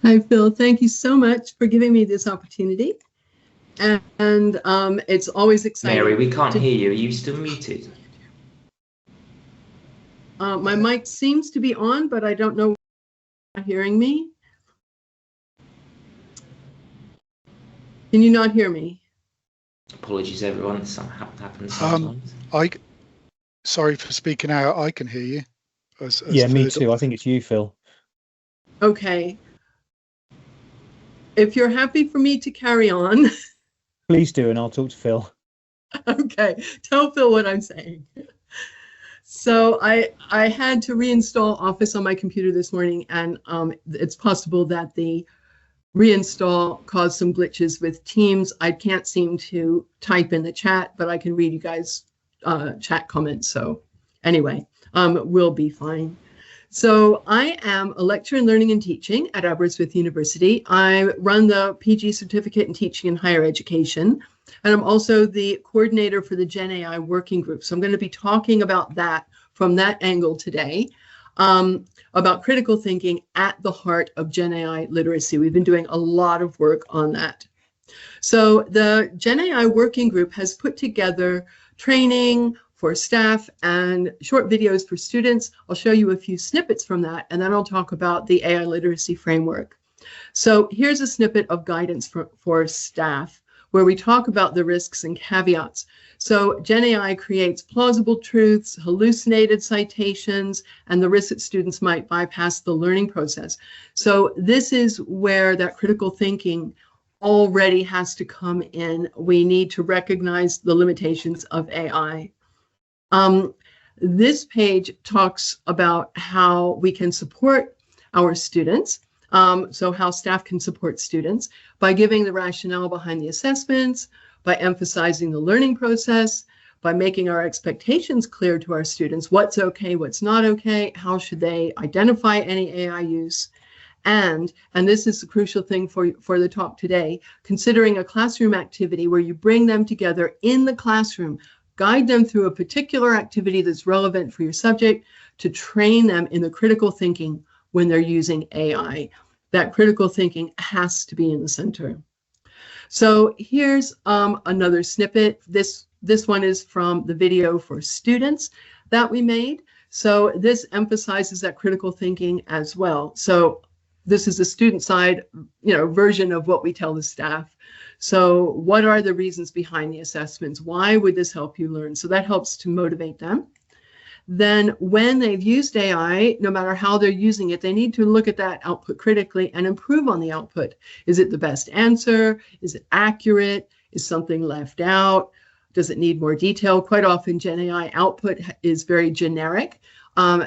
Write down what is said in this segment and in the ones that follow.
Hi, Phil. Thank you so much for giving me this opportunity. And it's always Mary, exciting we can't to. hear you. Are you still muted? My mic seems to be on, but I don't know if you're hearing me. Can you not hear me? Apologies, everyone. Happens Um, sometimes. I sorry for speaking out. I can hear you. As Yeah, me third. too. I think it's you, Phil. Okay. If you're happy for me to carry on, Please do, and I'll talk to Phil. okay, tell Phil what I'm saying. So I had to reinstall Office on my computer this morning, and it's possible that the reinstall caused some glitches with Teams. I can't seem to type in the chat, but I can read you guys' chat comments. So anyway, we'll be fine. So I am a lecturer in learning and teaching at Aberystwyth University. I run the PG certificate in teaching in higher education, and I'm also the coordinator for the GenAI working group. So I'm going to be talking about that from that angle today. About critical thinking at the heart of GenAI literacy. We've been doing a lot of work on that. So the GenAI working group has put together training for staff and short videos for students. I'll show you a few snippets from that, and then I'll talk about the AI literacy framework. So here's a snippet of guidance for staff where we talk about the risks and caveats. So GenAI creates plausible truths, hallucinated citations, and the risk that students might bypass the learning process. So this is where that critical thinking already has to come in. We need to recognize the limitations of AI. This page talks about how we can support our students. So how staff can support students by giving the rationale behind the assessments, by emphasizing the learning process, by making our expectations clear to our students, what's okay, what's not okay, how should they identify any AI use, and this is the crucial thing for the talk today, considering a classroom activity where you bring them together in the classroom, guide them through a particular activity that's relevant for your subject to train them in the critical thinking when they're using AI. That critical thinking has to be in the center. So here's another snippet. This one is from the video for students that we made. So this emphasizes that critical thinking as well. So this is the student side, version of what we tell the staff. So what are the reasons behind the assessments? Why would this help you learn? So that helps to motivate them. Then when they've used AI, no matter how they're using it, they need to look at that output critically and improve on the output. Is it the best answer? Is it accurate? Is something left out? Does it need more detail? Quite often, GenAI output is very generic.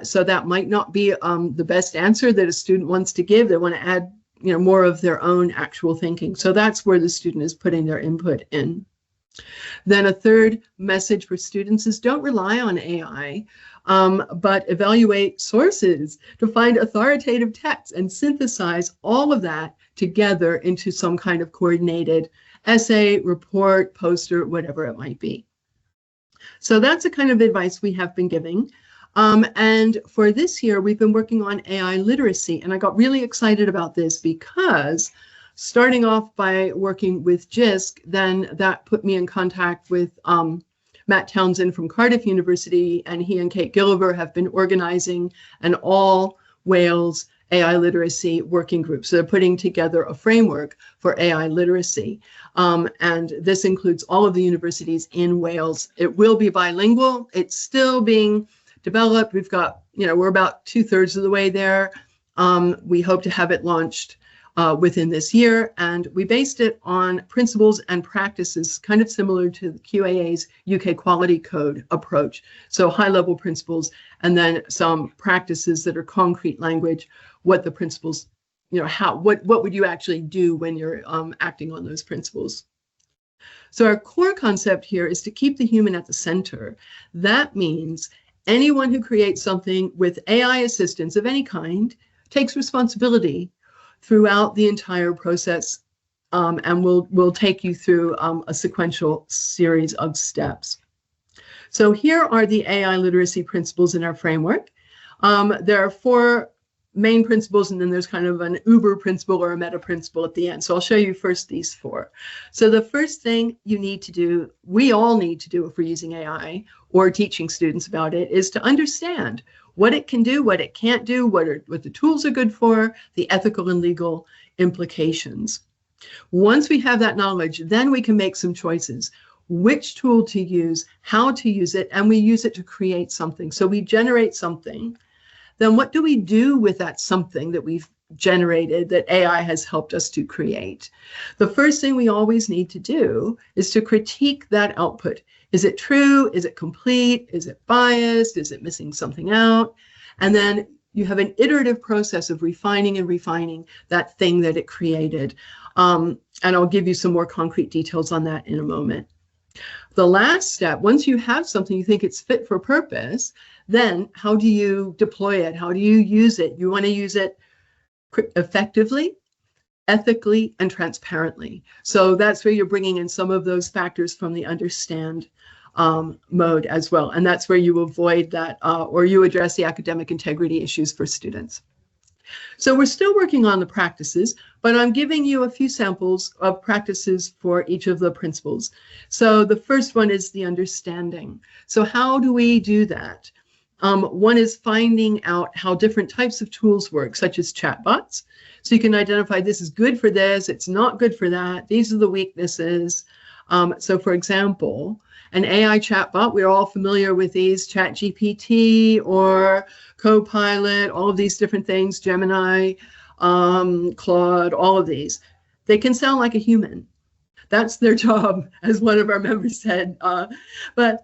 So that might not be the best answer that a student wants to give. They want to add more of their own actual thinking. So that's where the student is putting their input in. Then a third message for students is don't rely on AI, but evaluate sources to find authoritative texts and synthesize all of that together into some kind of coordinated essay, report, poster, whatever it might be. So that's the kind of advice we have been giving. And for this year, we've been working on AI literacy. And I got really excited about this because starting off by working with JISC, then that put me in contact with Matt Townsend from Cardiff University, and he and Kate Gilliver have been organizing an all Wales AI literacy working group. So they're putting together a framework for AI literacy. And this includes all of the universities in Wales. It will be bilingual. It's still being developed. We've got, we're about 2/3 of the way there. We hope to have it launched within this year. And we based it on principles and practices kind of similar to the QAA's UK Quality Code approach. So high-level principles and then some practices that are concrete language, what the principles, what would you actually do when you're acting on those principles. So our core concept here is to keep the human at the center. That means anyone who creates something with AI assistance of any kind takes responsibility throughout the entire process, and we'll take you through a sequential series of steps. So here are the AI literacy principles in our framework. There are 4 main principles, and then there's kind of an uber principle or a meta principle at the end. So I'll show you first these four. So the first thing you need to do, we all need to do if we're using AI or teaching students about it, is to understand what it can do, what it can't do, what the tools are good for, the ethical and legal implications. Once we have that knowledge, then we can make some choices. Which tool to use, how to use it, and we use it to create something. So we generate something. Then what do we do with that something that we've generated that AI has helped us to create? The first thing we always need to do is to critique that output. Is it true? Is it complete? Is it biased? Is it missing something out? And then you have an iterative process of refining and refining that thing that it created. And I'll give you some more concrete details on that in a moment. The last step, once you have something you think it's fit for purpose, then how do you deploy it? How do you use it? You want to use it effectively, ethically, and transparently. So that's where you're bringing in some of those factors from the understand mode as well. And that's where you avoid that or you address the academic integrity issues for students. So we're still working on the practices, but I'm giving you a few samples of practices for each of the principles. So the first one is the understanding. So how do we do that? One is finding out how different types of tools work, such as chatbots. So you can identify this is good for this, it's not good for that. These are the weaknesses. So for example, an AI chatbot, we're all familiar with these, ChatGPT or Copilot, all of these different things, Gemini, Claude, all of these. They can sound like a human. That's their job, as one of our members said. But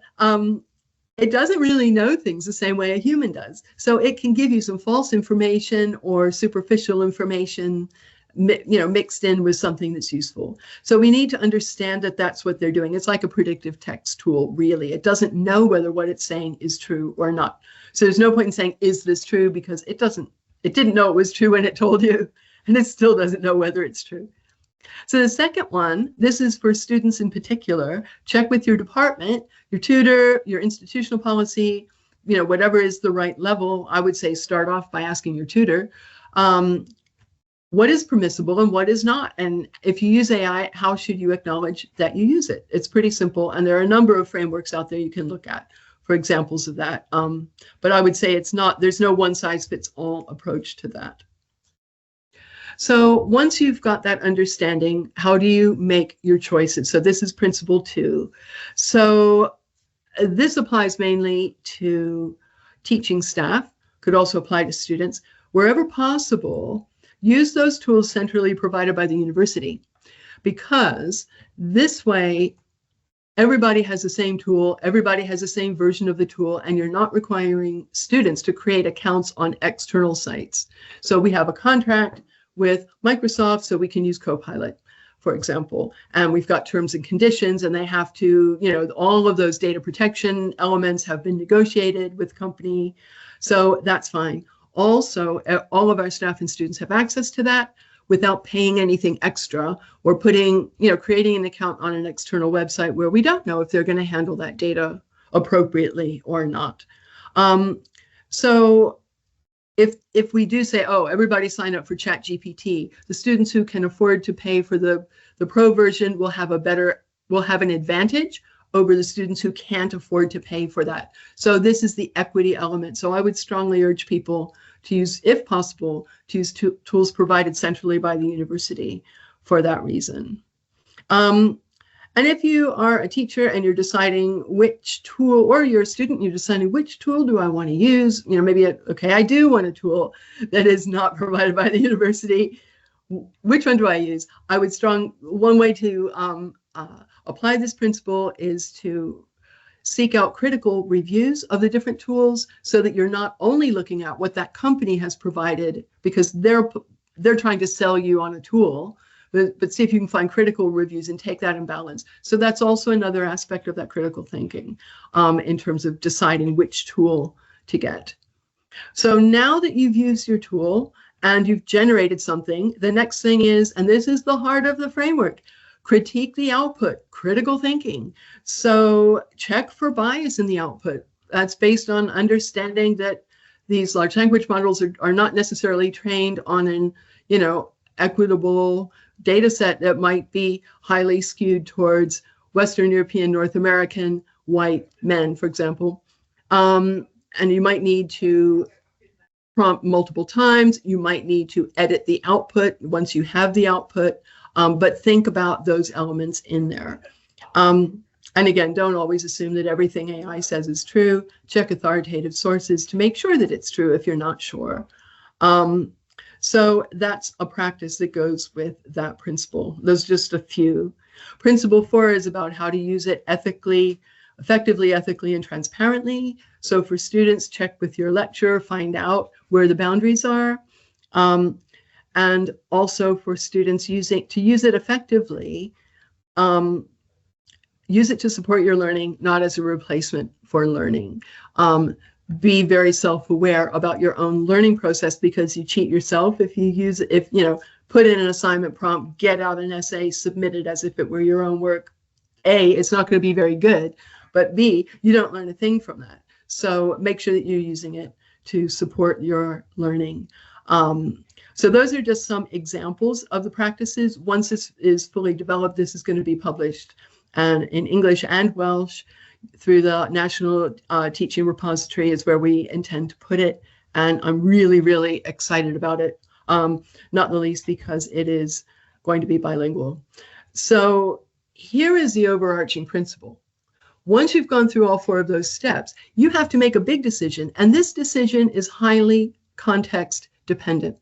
it doesn't really know things the same way a human does. So it can give you some false information or superficial information, mixed in with something that's useful. So we need to understand that that's what they're doing. It's like a predictive text tool, really. It doesn't know whether what it's saying is true or not. So there's no point in saying, is this true? Because it didn't know it was true when it told you, and it still doesn't know whether it's true. So the second one, this is for students in particular, check with your department, your tutor, your institutional policy, whatever is the right level. I would say start off by asking your tutor, what is permissible and what is not? And if you use AI, how should you acknowledge that you use it? It's pretty simple. And there are a number of frameworks out there you can look at for examples of that. But I would say there's no one size fits all approach to that. So once you've got that understanding, how do you make your choices? So this is principle 2. So this applies mainly to teaching staff, could also apply to students. Wherever possible, use those tools centrally provided by the university, because this way, everybody has the same tool, everybody has the same version of the tool, and you're not requiring students to create accounts on external sites. So we have a contract with Microsoft, so we can use Copilot, for example, and we've got terms and conditions, and they have to, all of those data protection elements have been negotiated with the company, so that's fine. Also, all of our staff and students have access to that without paying anything extra or creating an account on an external website where we don't know if they're going to handle that data appropriately or not. So if we do say, oh, everybody sign up for ChatGPT, the students who can afford to pay for the pro version will have an advantage over the students who can't afford to pay for that. So this is the equity element. So I would strongly urge people to use, if possible, to use tools provided centrally by the university for that reason. And if you are a teacher and you're deciding which tool, or you're a student, you're deciding which tool do I want to use, maybe, okay, I do want a tool that is not provided by the university. Which one do I use? One way to apply this principle is to seek out critical reviews of the different tools so that you're not only looking at what that company has provided, because they're trying to sell you on a tool, but see if you can find critical reviews and take that in balance. So that's also another aspect of that critical thinking in terms of deciding which tool to get. So now that you've used your tool and you've generated something, the next thing is, and this is the heart of the framework, critique the output, critical thinking. So check for bias in the output. That's based on understanding that these large language models are not necessarily trained on an, equitable data set that might be highly skewed towards Western European, North American, white men, for example. And you might need to prompt multiple times. You might need to edit the output once you have the output, but think about those elements in there. And again, don't always assume that everything AI says is true. Check authoritative sources to make sure that it's true if you're not sure. So that's a practice that goes with that principle. Those are just a few. Principle 4 is about how to use it effectively, and transparently. So for students, check with your lecturer, find out where the boundaries are. And also for students to use it effectively, use it to support your learning, not as a replacement for learning. Be very self-aware about your own learning process, because you cheat yourself if you put in an assignment prompt, get out an essay, submit it as if it were your own work. A, it's not going to be very good, but B, you don't learn a thing from that. So make sure that you're using it to support your learning. So those are just some examples of the practices. Once this is fully developed, this is going to be published and in English and Welsh through the National Teaching Repository is where we intend to put it. And I'm really, really excited about it, not the least because it is going to be bilingual. So here is the overarching principle. Once you've gone through all 4 of those steps, you have to make a big decision. And this decision is highly context dependent.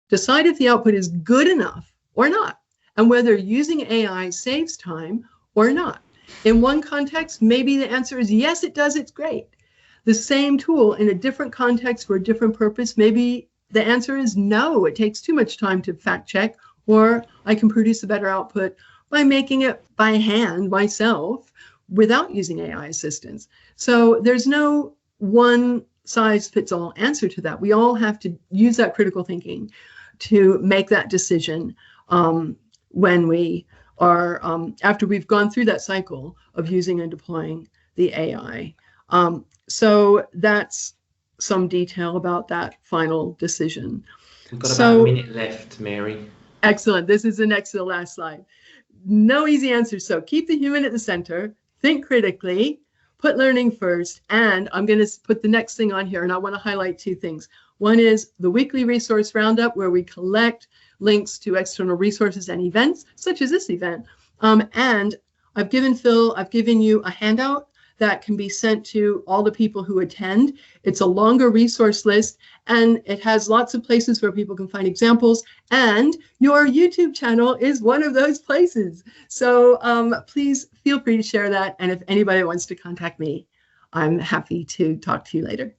Decide if the output is good enough or not, and whether using AI saves time or not. In one context, maybe the answer is yes, it does, it's great. The same tool in a different context for a different purpose, maybe the answer is no, it takes too much time to fact check, or I can produce a better output by making it by hand myself without using AI assistance. So there's no one size fits all answer to that. We all have to use that critical thinking to make that decision when we are, after we've gone through that cycle of using and deploying the AI. So that's some detail about that final decision. We've got about a minute left, Mary. Excellent. This is the next to the last slide. No easy answers. So keep the human at the center, think critically, put learning first, and I'm going to put the next thing on here, and I want to highlight 2 things. One is the weekly resource roundup, where we collect links to external resources and events, such as this event. And I've given you a handout that can be sent to all the people who attend. It's a longer resource list, and it has lots of places where people can find examples, and your YouTube channel is one of those places. So please feel free to share that, and if anybody wants to contact me, I'm happy to talk to you later.